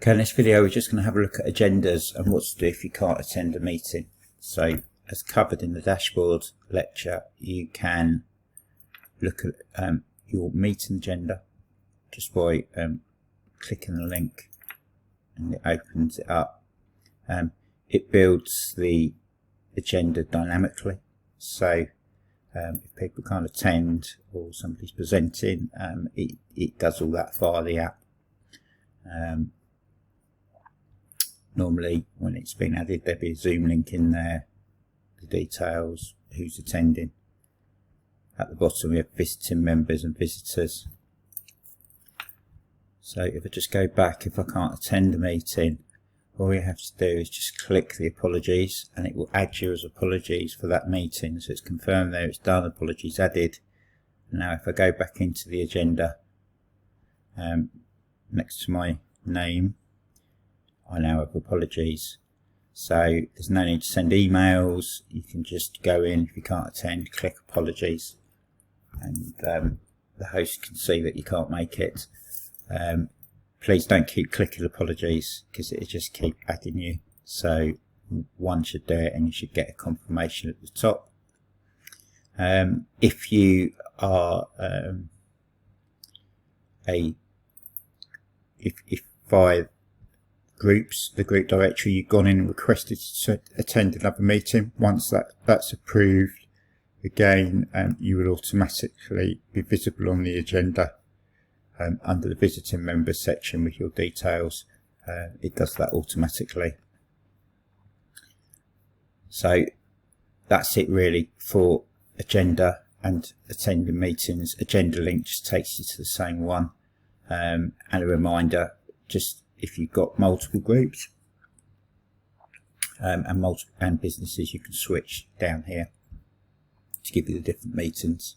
Okay, in this video we're just going to have a look at agendas and what to do if you can't attend a meeting. So as covered in the dashboard lecture, you can look at your meeting agenda just by clicking the link, and it opens it up. It builds the agenda dynamically, so if people can't attend or somebody's presenting, it does all that via the app. Normally when it's been added, there'll be a Zoom link in there, the details, who's attending. At the bottom we have visiting members and visitors. So if I just go back, if I can't attend a meeting, all you have to do is just click the apologies and it will add you as apologies for that meeting. So it's confirmed there, it's done, apologies added. Now if I go back into the agenda, next to my name, I now have apologies. So there's no need to send emails. You can just go in, if you can't attend, click apologies, and the host can see that you can't make it. Please don't keep clicking apologies because it'll just keep adding you. So one should do it and you should get a confirmation at the top. If you are if via groups, the group directory, you've gone in and requested to attend another meeting, once that's approved, again you will automatically be visible on the agenda under the visiting members section with your details. It does that automatically. So that's it really for agenda and attending meetings. Agenda link just takes you to the same one, and a reminder, just if you've got multiple groups and businesses, you can switch down here to give you the different meetings.